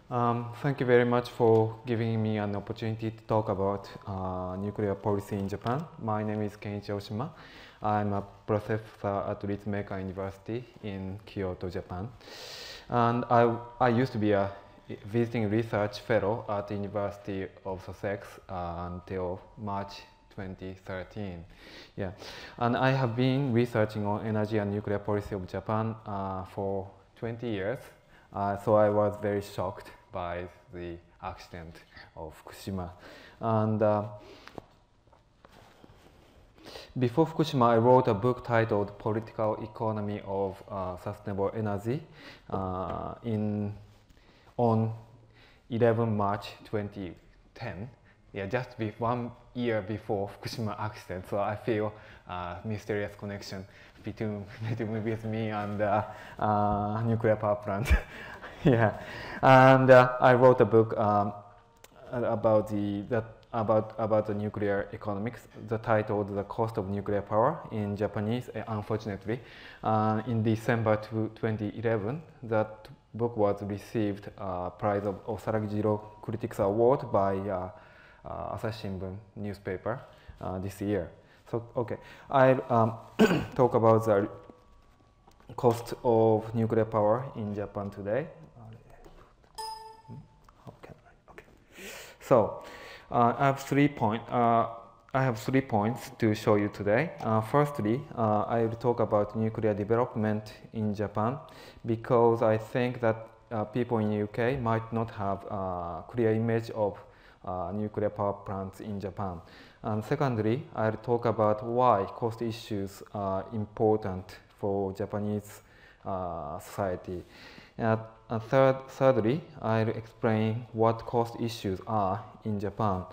Thank you very much for giving me an opportunity to talk about nuclear policy in Japan. My name is Kenichi Oshima. I'm a professor at Ritsumeikan University in Kyoto, Japan. And I used to be a visiting research fellow at the University of Sussex until March 2013. Yeah, and I have been researching on energy and nuclear policy of Japan for 20 years. So I was very shocked by the accident of Fukushima. And before Fukushima, I wrote a book titled Political Economy of Sustainable Energy on 11 March 2010. Yeah, just 1 year before Fukushima accident. So I feel mysterious connection between with me and nuclear power plant. Yeah, and I wrote a book about the nuclear economics. The title "The Cost of Nuclear Power" in Japanese. Unfortunately, in December 2011, that book was received prize of Osaragijiro Critics Award by Asahi Shimbun newspaper this year. So okay, I'll talk about the cost of nuclear power in Japan today. Okay. So I have 3 points to show you today. Firstly, I will talk about nuclear development in Japan because I think that people in the UK might not have a clear image of nuclear power plants in Japan. And secondly, I'll talk about why cost issues are important for Japanese society. And thirdly, I'll explain what cost issues are in Japan.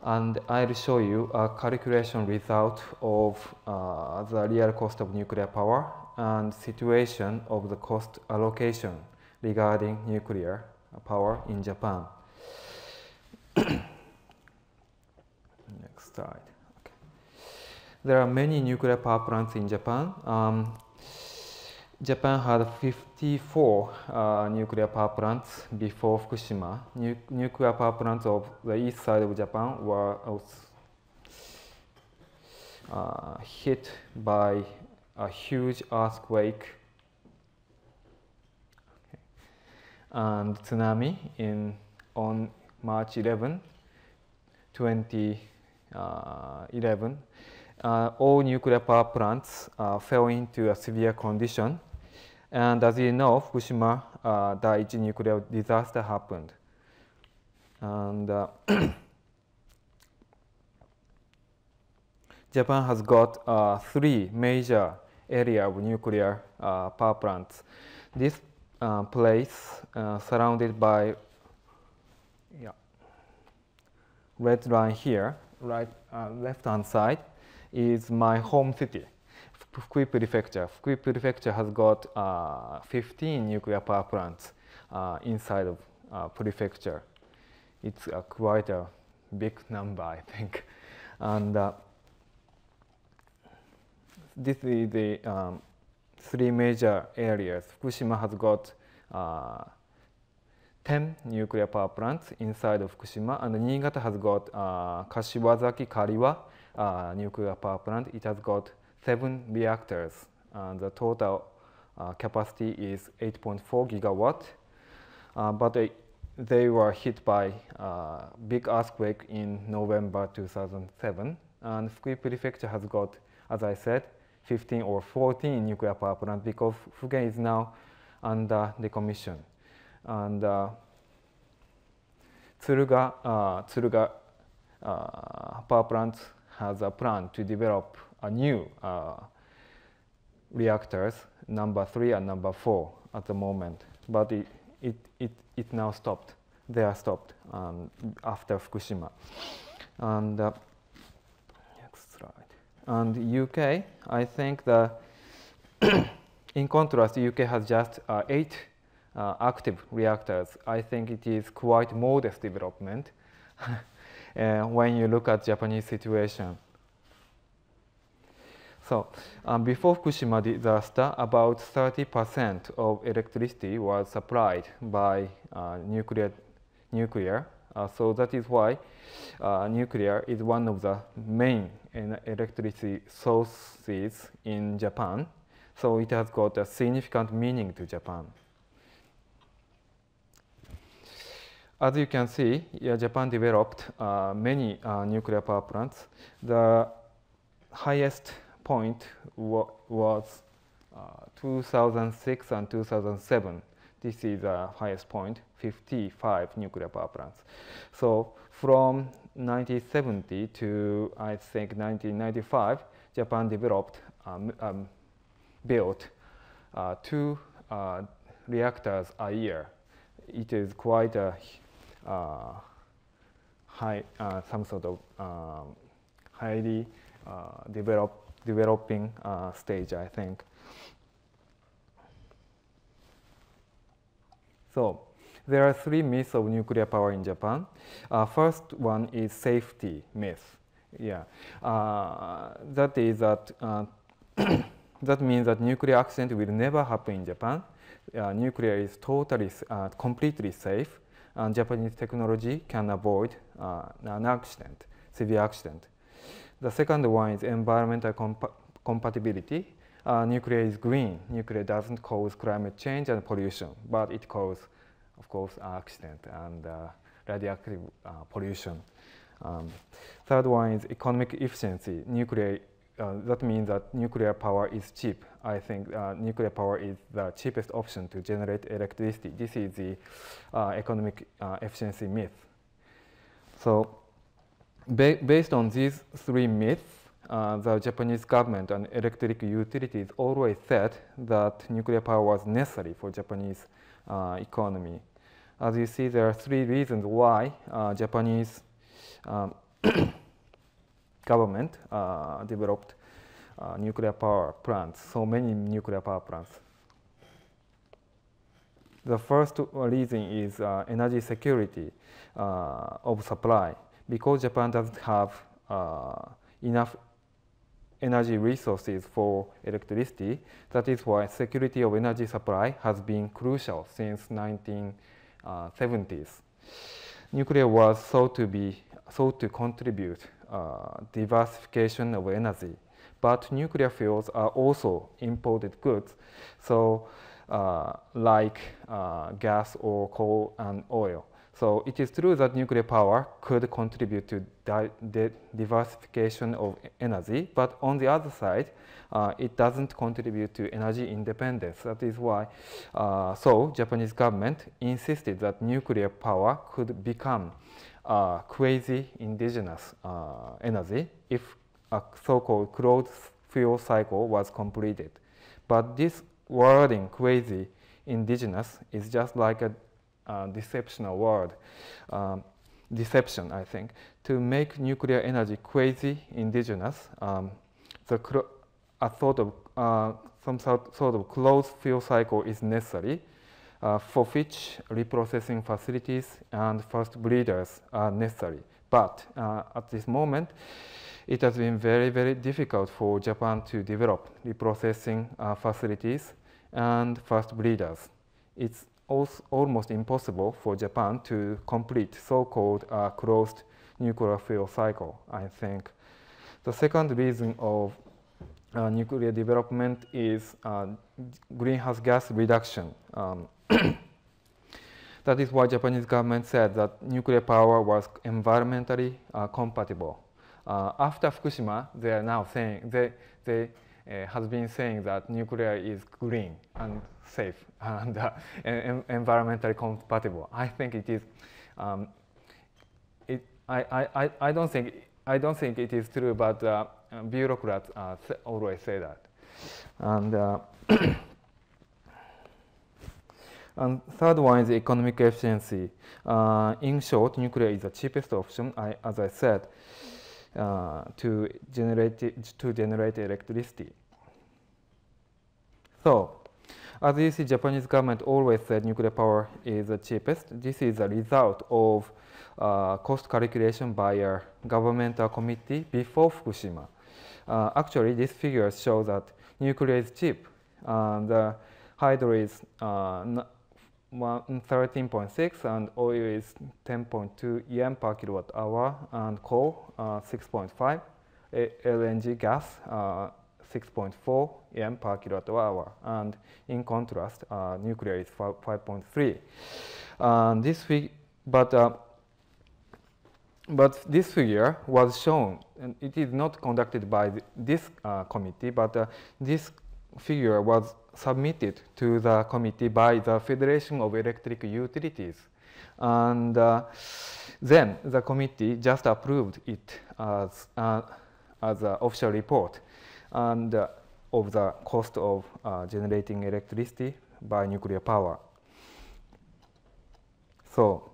And I'll show you a calculation result of the real cost of nuclear power and situation of the cost allocation regarding nuclear power in Japan. Next slide. Okay. There are many nuclear power plants in Japan. Japan had 54 nuclear power plants before Fukushima. Nuclear power plants of the east side of Japan were hit by a huge earthquake and tsunami on March 11, 2011. All nuclear power plants fell into a severe condition. And as you know, Fukushima Daiichi nuclear disaster happened. And Japan has got 3 major areas of nuclear power plants. This place surrounded by red line here, left-hand side, is my home city, Fukui Prefecture. Fukui Prefecture has got 15 nuclear power plants inside of prefecture. It's quite a big number, I think. And this is the 3 major areas. Fukushima has got 10 nuclear power plants inside of Fukushima, and Niigata has got Kashiwazaki Kariwa nuclear power plant. It has got 7 reactors, and the total capacity is 8.4 gigawatt. But they were hit by a big earthquake in November 2007, and Fukui Prefecture has got, as I said, 15 or 14 nuclear power plants because Fugen is now under decommission. And Tsuruga power plant has a plan to develop a new reactors, number 3 and number 4 at the moment, but it now stopped. They are stopped after Fukushima. And next slide. And UK, I think that in contrast, UK has just 8 active reactors. I think it is quite modest development when you look at Japanese situation. So before Fukushima disaster, about 30% of electricity was supplied by nuclear. So that is why nuclear is one of the main electricity sources in Japan. So it has got a significant meaning to Japan. As you can see, Japan developed many nuclear power plants. The highest point was 2006 and 2007. This is the highest point, 55 nuclear power plants. So from 1970 to I think 1995, Japan built 2 reactors a year. It is quite a high, some sort of highly developing stage, I think. So there are 3 myths of nuclear power in Japan. First one is safety myth. Yeah, that is that that means that nuclear accident will never happen in Japan. Nuclear is totally, completely safe, and Japanese technology can avoid an accident, severe accident. The second one is environmental compatibility. Nuclear is green. Nuclear doesn't cause climate change and pollution, but it causes, of course, accident and radioactive pollution. Third one is economic efficiency. Nuclear, that means that nuclear power is cheap. I think nuclear power is the cheapest option to generate electricity. This is the economic efficiency myth. So based on these 3 myths, the Japanese government and electric utilities always said that nuclear power was necessary for Japanese economy. As you see, there are 3 reasons why Japanese government developed nuclear power plants, so many nuclear power plants. The first reason is energy security of supply. Because Japan doesn't have enough energy resources for electricity, that is why security of energy supply has been crucial since 1970s. Nuclear was thought to contribute diversification of energy, but nuclear fuels are also imported goods, so like gas or coal and oil. So it is true that nuclear power could contribute to diversification of energy, but on the other side, it doesn't contribute to energy independence. That is why, so Japanese government insisted that nuclear power could become quasi-indigenous energy if a so-called closed fuel cycle was completed. But this wording, quasi-indigenous, is just like a deceptional word, deception, I think. To make nuclear energy quasi-indigenous, some sort of closed fuel cycle is necessary, for which reprocessing facilities and first breeders are necessary. But at this moment, it has been very, very difficult for Japan to develop reprocessing facilities and first breeders. It's almost impossible for Japan to complete so-called closed nuclear fuel cycle, I think. The second reason of nuclear development is greenhouse gas reduction. That is why Japanese government said that nuclear power was environmentally compatible. After Fukushima, they are now saying they has been saying that nuclear is green and safe and environmentally compatible. I think it is. I don't think it is true, but bureaucrats always say that. And third one is economic efficiency. In short, nuclear is the cheapest option, as I said, to generate electricity. So, as you see, Japanese government always said nuclear power is the cheapest. This is a result of cost calculation by a governmental committee before Fukushima. Actually, this figure shows that nuclear is cheap. The hydro is 13.6 and oil is 10.2 yen per kilowatt hour, and coal 6.5, LNG gas 6.4 yen per kilowatt hour, and in contrast, nuclear is 5.3. But this figure was shown, and it is not conducted by this committee, but this figure was submitted to the committee by the Federation of Electric Utilities. And then the committee just approved it as an official report and of the cost of generating electricity by nuclear power. So,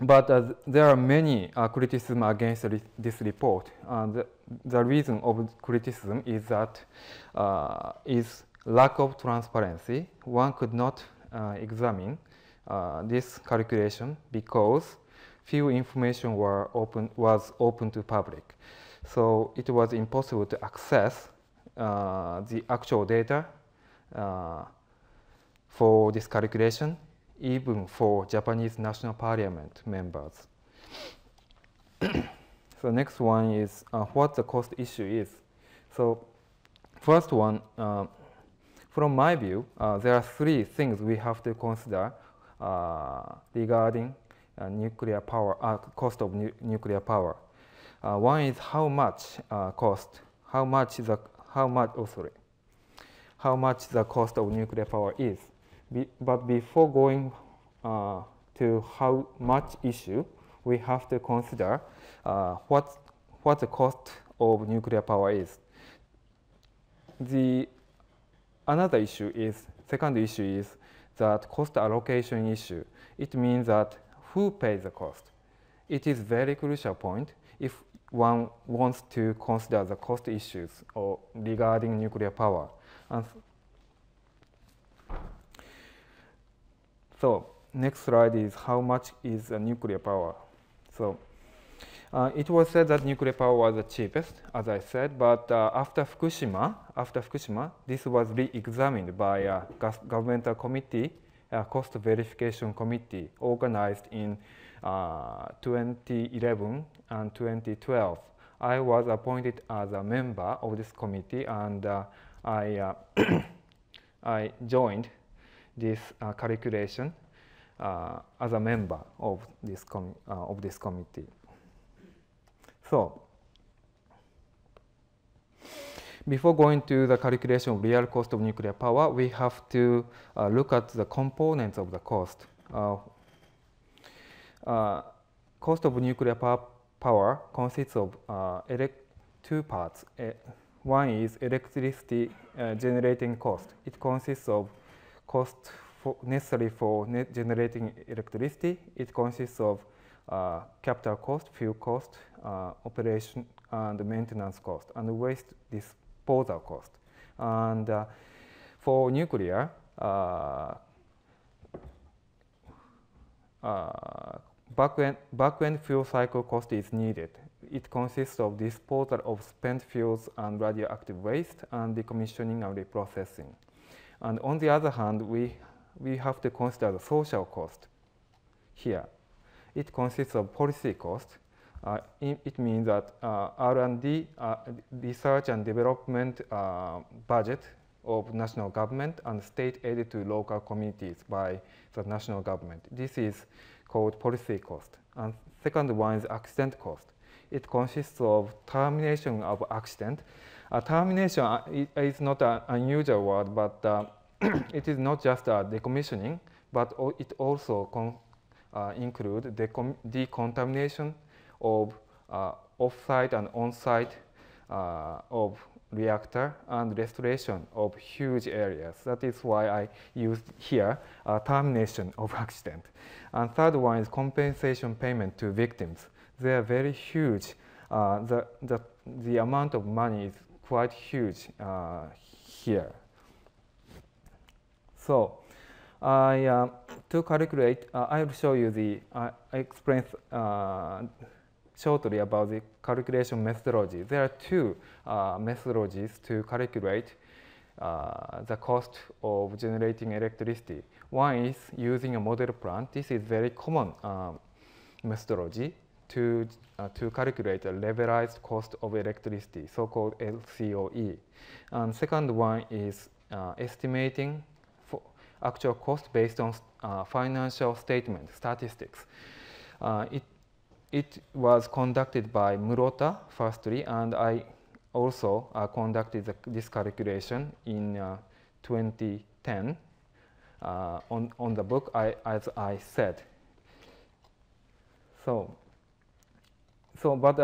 but there are many criticisms against this report. The reason of criticism is that is lack of transparency. One could not examine this calculation because few information was open to public. So it was impossible to access the actual data for this calculation, even for Japanese National Parliament members. So next one is what the cost issue is. So first one, from my view, there are three things we have to consider regarding nuclear power, cost of nuclear power. One is how much cost, how much the cost of nuclear power is. But before going to how much issue, we have to consider what the cost of nuclear power is. Another issue is, second issue is that cost allocation issue. It means that who pays the cost. It is very crucial point if one wants to consider the cost issues regarding nuclear power. And so next slide is how much is nuclear power. So it was said that nuclear power was the cheapest, as I said, but after Fukushima, this was re-examined by a governmental committee, a cost verification committee organized in 2011 and 2012. I was appointed as a member of this committee, and I joined this calculation as a member of this committee. So, before going to the calculation of real cost of nuclear power, we have to look at the components of the cost. Cost of nuclear power consists of two parts. One is electricity generating cost. It consists of cost necessary for generating electricity. It consists of capital cost, fuel cost, operation and maintenance cost, and waste disposal cost. And for nuclear, back-end fuel cycle cost is needed. It consists of disposal of spent fuels and radioactive waste and decommissioning and reprocessing. And on the other hand, we have to consider the social cost here. It consists of policy cost. It means that R&D, research and development budget of national government and state aid to local communities by the national government. This is called policy cost. And second one is accident cost. It consists of termination of accident. Termination is not an unusual word, but it is not just decommissioning, but it also includes decontamination of off-site and on-site of reactor and restoration of huge areas. That is why I used here termination of accident. And third one is compensation payment to victims. They are very huge. The amount of money is quite huge here. So to calculate, I will show you the shortly about the calculation methodology. There are two methodologies to calculate the cost of generating electricity. One is using a model plant. This is very common methodology to calculate a levelized cost of electricity, so-called LCOE. And second one is estimating for actual cost based on financial statement statistics. It was conducted by Murota firstly, and I also conducted this calculation in 2010 on the book, as I said. But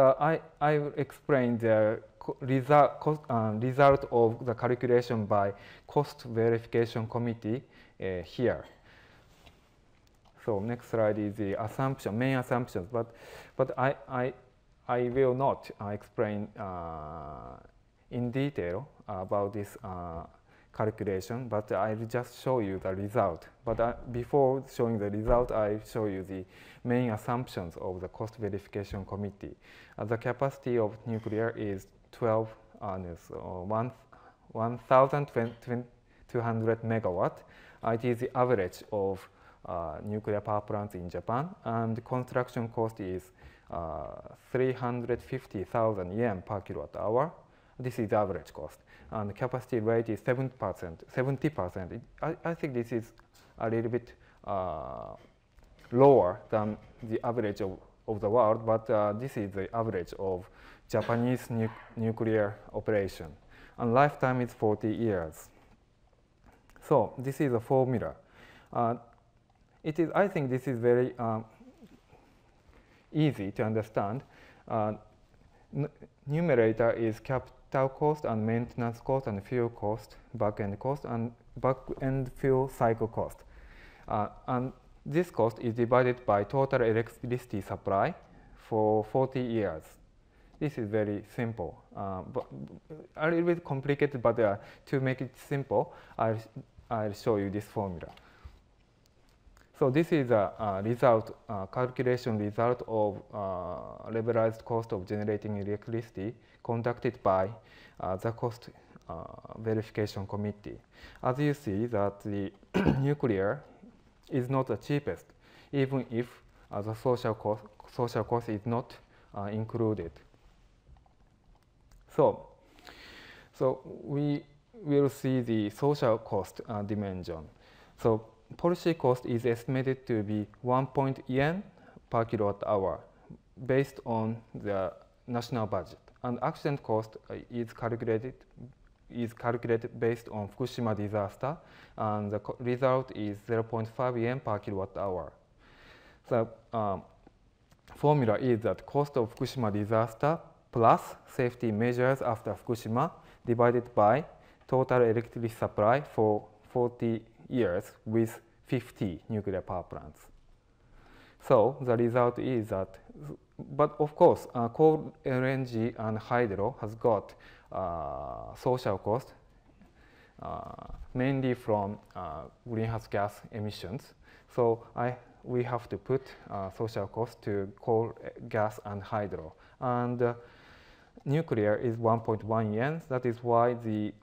I will explain the result of the calculation by cost verification committee here. So next slide is the assumption, main assumptions. But I will not explain in detail about this calculation, but I will just show you the result. But before showing the result, I show you the main assumptions of the cost verification committee. The capacity of nuclear is 1,200 megawatt. It is the average of nuclear power plants in Japan, and the construction cost is 350,000 yen per kilowatt hour. This is the average cost, and the capacity rate is 70%. I think this is a little bit lower than the average of the world, but this is the average of Japanese nuclear operation, and lifetime is 40 years. So this is a formula. I think this is very easy to understand. Numerator is capital cost and maintenance cost and fuel cost, back-end cost, and back-end fuel cycle cost. And this cost is divided by total electricity supply for 40 years. This is very simple, but a little bit complicated, but to make it simple, I'll show you this formula. So this is a result, calculation result of levelized cost of generating electricity conducted by the cost verification committee. As you see that the nuclear is not the cheapest, even if the social cost is not included. So we will see the social cost dimension. So policy cost is estimated to be 1 yen per kilowatt hour based on the national budget, and accident cost is calculated based on Fukushima disaster, and the result is 0.5 yen per kilowatt hour. The formula is that cost of Fukushima disaster plus safety measures after Fukushima divided by total electricity supply for 40 years with 50 nuclear power plants. So the result is that, but of course, coal, LNG, and hydro has got social cost, mainly from greenhouse gas emissions. So we have to put social cost to coal, gas, and hydro. And nuclear is 1.1 yen. That is why the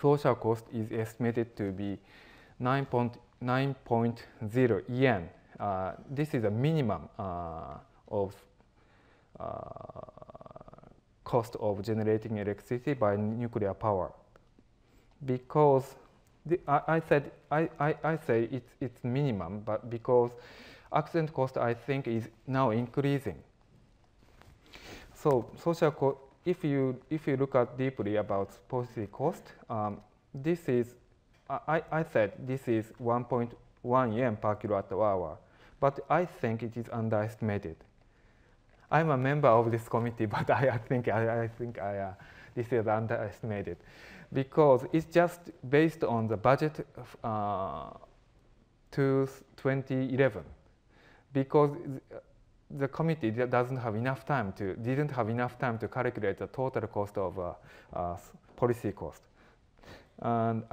social cost is estimated to be 9.0 yen. This is a minimum of cost of generating electricity by nuclear power, because I say it's minimum, but because accident cost I think is now increasing. So social cost, if you look at deeply about policy cost, this is I said this is 1.1 yen per kilowatt hour, but I think it is underestimated. I'm a member of this committee, but I think this is underestimated, because it's just based on the budget to 2011, because the committee didn't have enough time to calculate the total cost of policy cost. And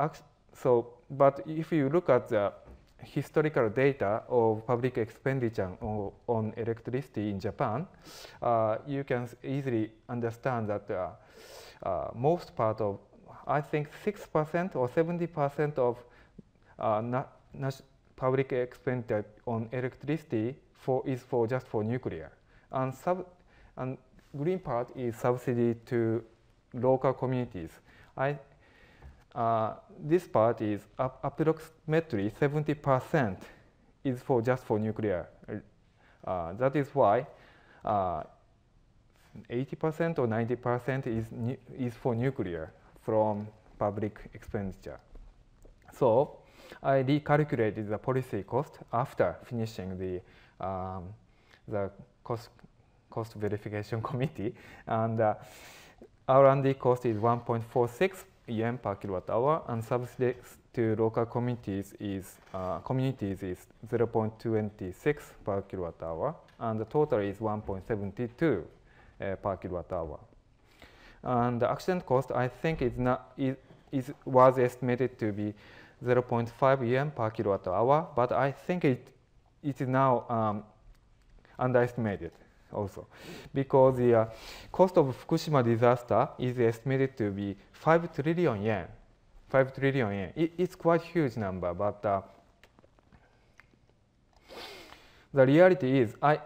so, but if you look at the historical data of public expenditure on electricity in Japan, you can easily understand that most part of, I think 6% or 70% of public expenditure on electricity is just for nuclear, and green part is subsidy to local communities. This part is approximately 70% is just for nuclear. That is why 80% or 90% is for nuclear from public expenditure. So I recalculated the policy cost after finishing the cost verification committee, and R&D cost is 1.46 yen per kilowatt hour, and subsidy to local communities is 0.26 per kilowatt hour, and the total is 1.72 per kilowatt hour. And the accident cost, I think, was estimated to be 0.5 yen per kilowatt hour, but I think it is now underestimated also, because the cost of Fukushima disaster is estimated to be 5 trillion yen. 5 trillion yen. It's quite a huge number, but the reality is I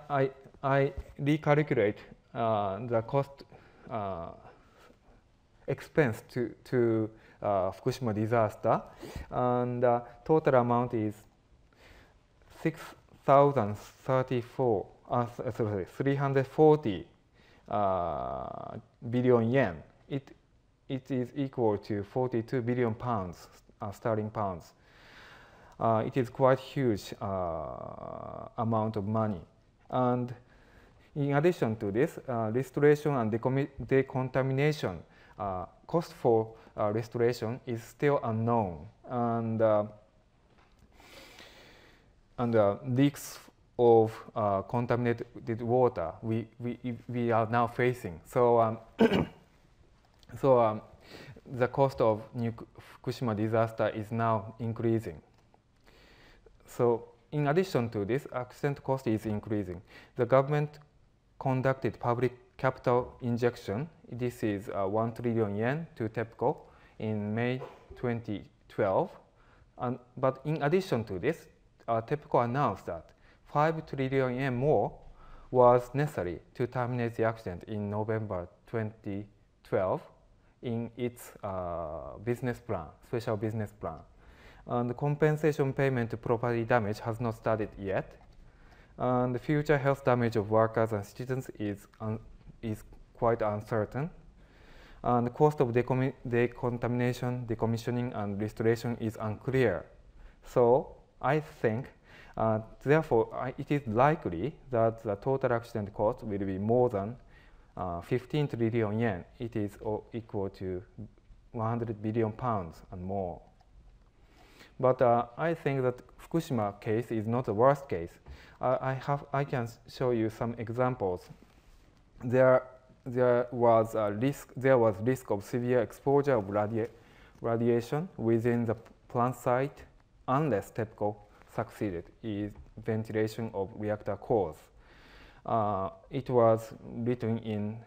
recalculate the cost expense to Fukushima disaster, and the total amount is 340 billion yen. It is equal to 42 billion pounds, sterling pounds. It is quite huge amount of money. And in addition to this, restoration and decontamination cost for restoration is still unknown, and leaks of contaminated water we are now facing. So the cost of Fukushima disaster is now increasing. So in addition to this, accident cost is increasing. The government conducted public capital injection. This is 1 trillion yen to TEPCO in May 2012. But in addition to this, TEPCO announced that 5 trillion yen more was necessary to terminate the accident in November 2012 in its business plan, special business plan. And the compensation payment to property damage has not started yet. And the future health damage of workers and citizens is quite uncertain. And the cost of decontamination, decommissioning, and restoration is unclear. So I think, therefore, it is likely that the total accident cost will be more than 15 trillion yen. It is equal to 100 billion pounds and more. But I think that Fukushima case is not the worst case. I can show you some examples. There was risk of severe exposure of radiation within the plant site unless TEPCO succeeded in ventilation of reactor cores. It was written in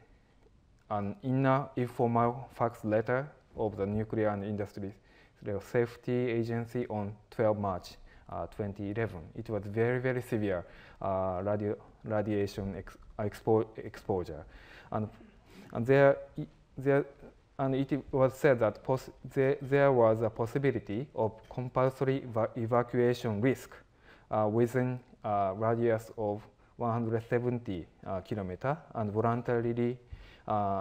an inner informal fax letter of the Nuclear and Industrial Safety Agency on 12 March 2011. It was very, very severe radiation exposure, and it was said that there was a possibility of compulsory evacuation risk within a radius of 170 kilometers, and voluntarily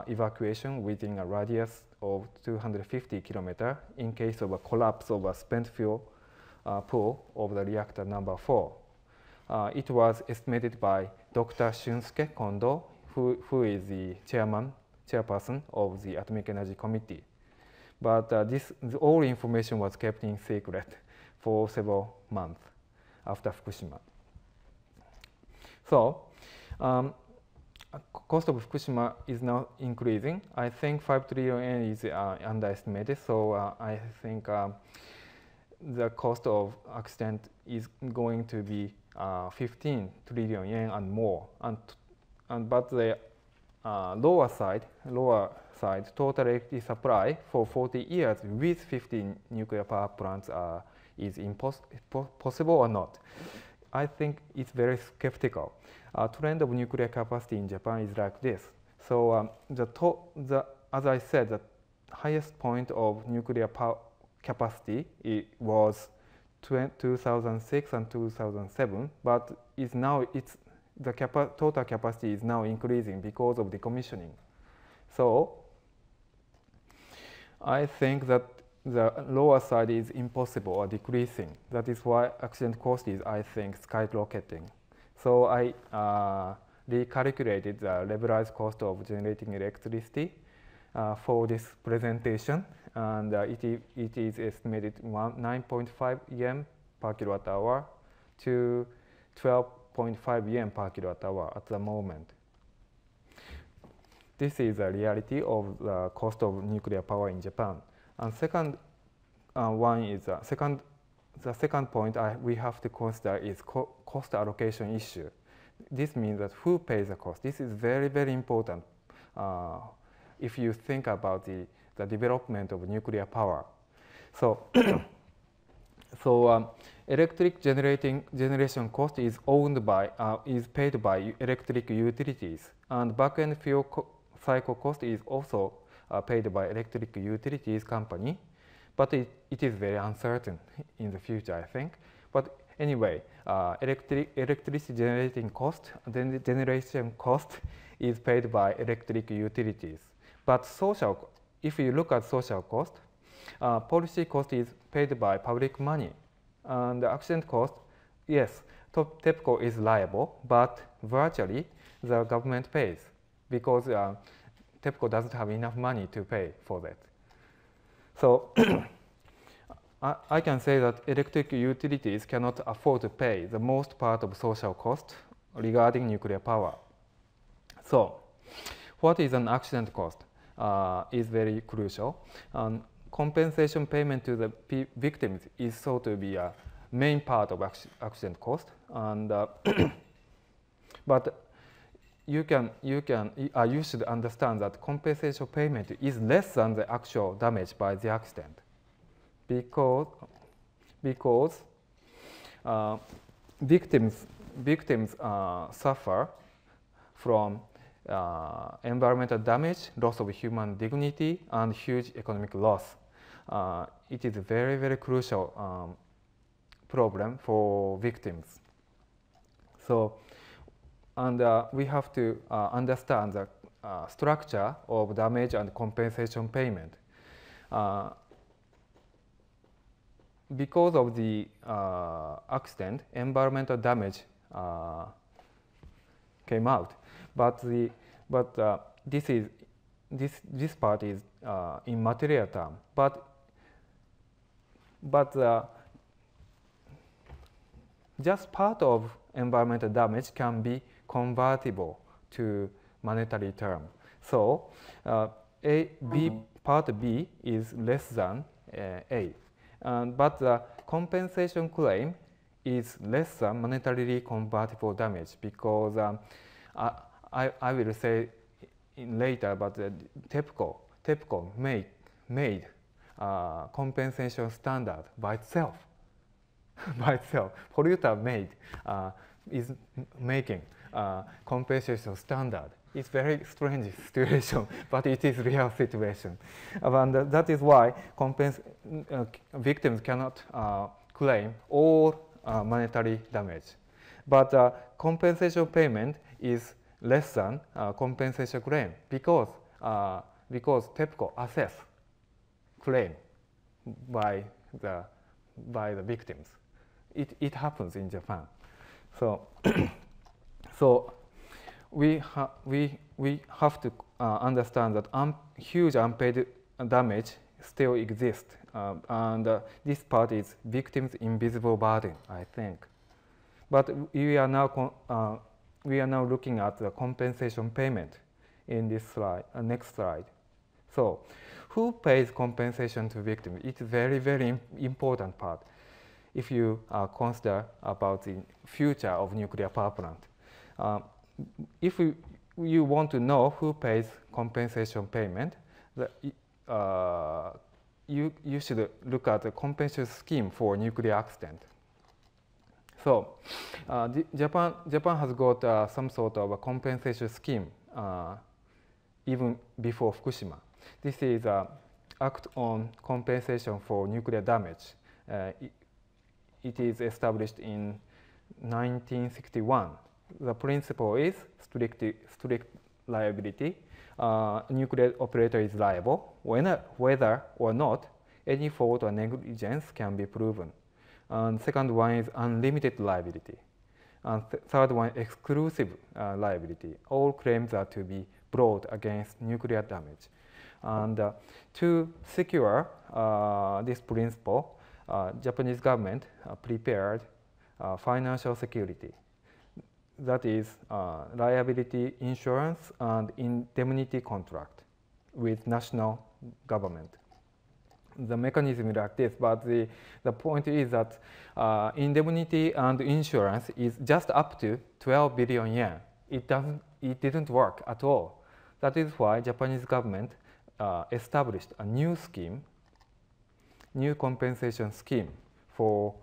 evacuation within a radius of 250 kilometers in case of a collapse of a spent fuel pool of the reactor number 4. It was estimated by Dr. Shunsuke Kondo, who is the chairperson of the Atomic Energy Committee. But all information was kept in secret for several months after Fukushima. So, cost of Fukushima is now increasing. I think 5 trillion yen is underestimated. So I think the cost of accident is going to be 15 trillion yen and more, but the lower side, total electricity supply for 40 years with 15 nuclear power plants is possible or not. I think it's very skeptical. Trend of nuclear capacity in Japan is like this. So as I said, the highest point of nuclear power capacity was 2006 and 2007, but the total capacity is now increasing because of decommissioning. So I think that the lower side is impossible or decreasing. That is why accident cost is, I think, skyrocketing. So I recalculated the levelized cost of generating electricity for this presentation, and it is estimated 9.5 yen per kilowatt hour to 12.5 yen per kilowatt hour at the moment. This is the reality of the cost of nuclear power in Japan. And second one is the second point we have to consider is cost allocation issue. This means that who pays the cost. This is very, very important if you think about the development of nuclear power. So, electric generation cost is paid by electric utilities, and back-end fuel cycle cost is also paid by electric utilities company, but it is very uncertain in the future, I think. But anyway, electricity generating cost, then the generation cost is paid by electric utilities. But if you look at social cost, policy cost is paid by public money. And the accident cost, yes, TEPCO is liable, but virtually the government pays because TEPCO doesn't have enough money to pay for that. So I can say that electric utilities cannot afford to pay the most part of social cost regarding nuclear power. So what is an accident cost is very crucial. Compensation payment to the victims is thought to be a main part of accident cost, and but you should understand that compensation payment is less than the actual damage by the accident, because victims suffer from environmental damage, loss of human dignity, and huge economic loss. It is a very, very crucial problem for victims. So, and we have to understand the structure of damage and compensation payment. Because of the accident, environmental damage came out, but this part is in material term. But just part of environmental damage can be convertible to monetary term. So part B is less than A. But the compensation claim is less than monetarily convertible damage, because I will say later, but TEPCO made compensation standard by itself. Polluter is making compensation standard. It's very strange situation, but it is real situation. And that is why victims cannot claim all monetary damage. But compensation payment is less than compensation claim, because TEPCO assess claim by the victims. It happens in Japan. So so we have to understand that huge unpaid damage still exists, and this part is victims' invisible burden, I think. But we are now looking at the compensation payment in this slide, next slide. So who pays compensation to victims? It's very, very important part if you consider about the future of nuclear power plant. If you want to know who pays compensation payment, you should look at the compensation scheme for nuclear accident. So Japan has got some sort of a compensation scheme even before Fukushima. This is Act on Compensation for Nuclear Damage. It is established in 1961. The principle is strict liability. Nuclear operator is liable whether or not any fault or negligence can be proven. And second one is unlimited liability. And third one, exclusive liability. All claims are to be brought against nuclear damage. And to secure this principle, Japanese government prepared financial security. That is liability insurance and indemnity contract with national government. The mechanism is like this, but the point is that indemnity and insurance is just up to 12 billion yen. It didn't work at all. That is why Japanese government established a new scheme, new compensation scheme for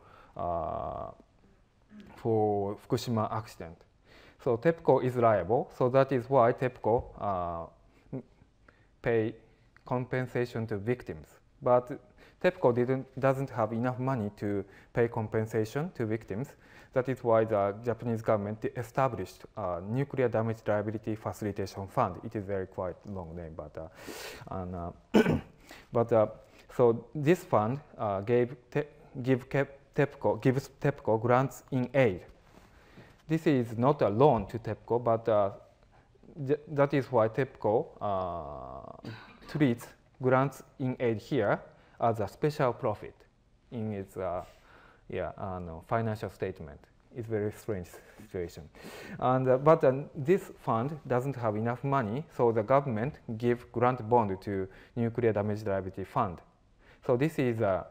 Fukushima accident. So TEPCO is liable, so that is why TEPCO pay compensation to victims. But TEPCO doesn't have enough money to pay compensation to victims. That is why the Japanese government established a Nuclear Damage Liability Facilitation Fund. It is very quite long name, but so this fund gives TEPCO grants in aid. This is not a loan to TEPCO, but that is why TEPCO treats grants in aid here as a special profit in its financial statement. It's a very strange situation. And, but this fund doesn't have enough money, so the government gives grant bond to Nuclear Damage Liability Fund. So this is a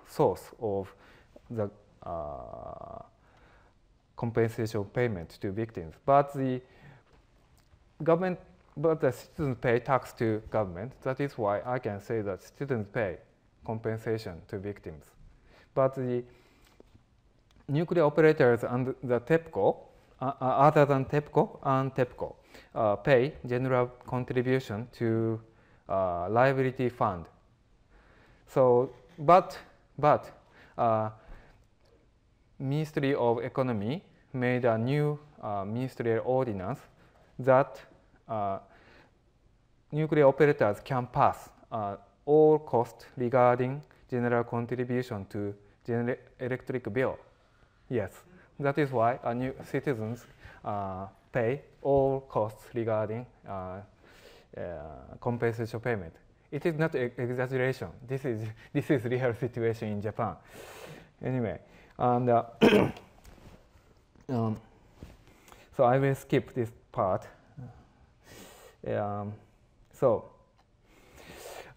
source of the compensation payment to victims. But the government, but the citizens pay tax to government. That is why I can say that citizens pay compensation to victims. But the nuclear operators and the TEPCO, other than TEPCO and TEPCO, pay general contribution to liability fund. So, but Ministry of Economy made a new ministerial ordinance that nuclear operators can pass all costs regarding general contribution to general electric bill. Yes, that is why new citizens pay all costs regarding compensation payment. It is not exaggeration. This is real situation in Japan. Anyway, and so I will skip this part. So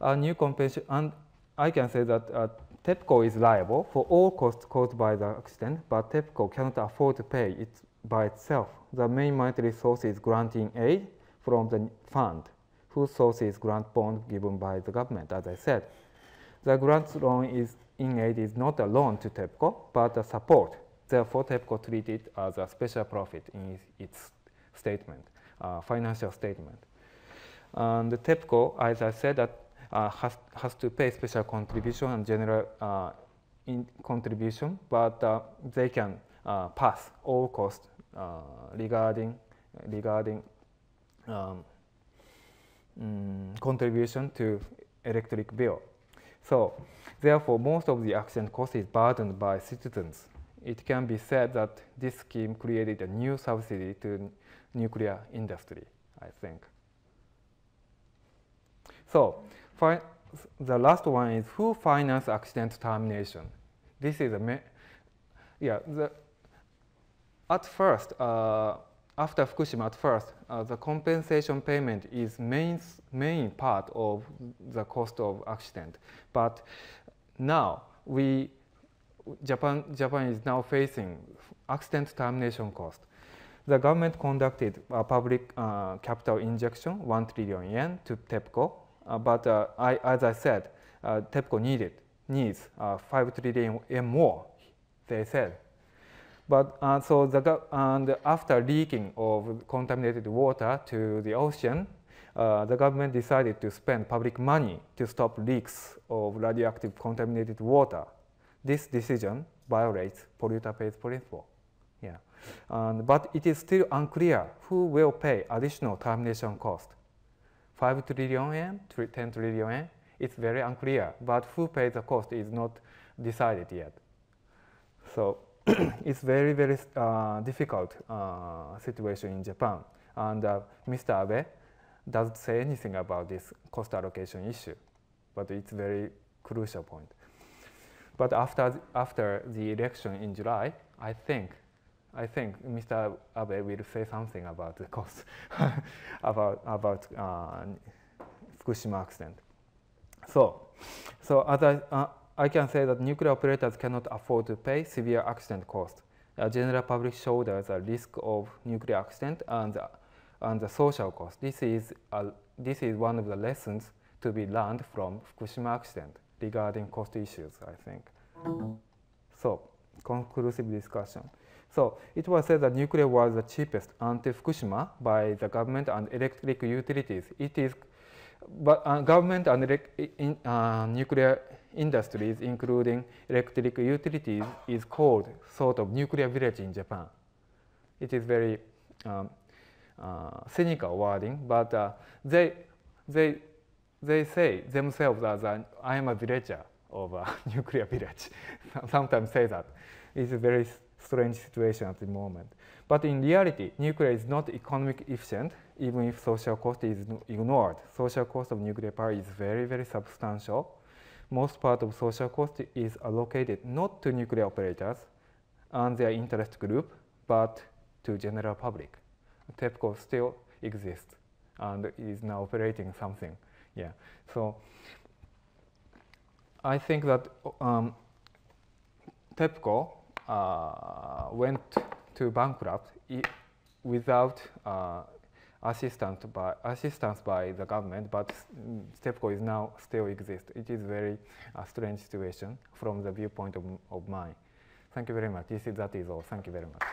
new compensation, and I can say that TEPCO is liable for all costs caused by the accident, but TEPCO cannot afford to pay it by itself. The main monetary source is granting aid from the fund, whose source is grant bond given by the government, as I said. The grant loan in aid is not a loan to TEPCO, but a support. Therefore, TEPCO treated it as a special profit in its statement, financial statement. And the TEPCO, as I said, that has to pay special contribution and general contribution, but they can pass all costs regarding contribution to electric bill. So, therefore, most of the accident cost is burdened by citizens. It can be said that this scheme created a new subsidy to nuclear industry, I think. So, the last one is who finance accident termination. This is at first, after Fukushima, at first, the compensation payment is main part of the cost of accident. But now, Japan is now facing accident termination cost. The government conducted a public capital injection, 1 trillion yen to TEPCO. But as I said, TEPCO needs 5 trillion yen more, they said. But and after leaking of contaminated water to the ocean, the government decided to spend public money to stop leaks of radioactive contaminated water. This decision violates polluter pays principle. Yeah. But it is still unclear who will pay additional termination cost. 5 trillion yen, 10 trillion yen, it's very unclear. But who pays the cost is not decided yet. So it's very, very difficult situation in Japan. And Mr. Abe doesn't say anything about this cost allocation issue. But it's a very crucial point. But after the election in July, I think Mr. Abe will say something about the cost, about Fukushima accident. So as I can say that nuclear operators cannot afford to pay severe accident cost. General public shoulders the risk of nuclear accident and the social cost. This is one of the lessons to be learned from Fukushima accident regarding cost issues, I think. So, conclusive discussion. So, it was said that nuclear was the cheapest until Fukushima by the government and electric utilities. It is, but government and nuclear industries, including electric utilities, is called sort of nuclear village in Japan. It is very cynical wording, but they say themselves as I am a villager of a nuclear village. Sometimes say that. It's a very strange situation at the moment. But in reality, nuclear is not economic efficient, even if social cost is ignored. Social cost of nuclear power is very, very substantial. Most part of social cost is allocated not to nuclear operators and their interest group, but to general public. TEPCO still exists and is now operating something. Yeah. So I think that TEPCO went to bankrupt without assistance by the government, but TEPCO is now still exists. It is very strange situation from the viewpoint of mine. Thank you very much. That is all. Thank you very much.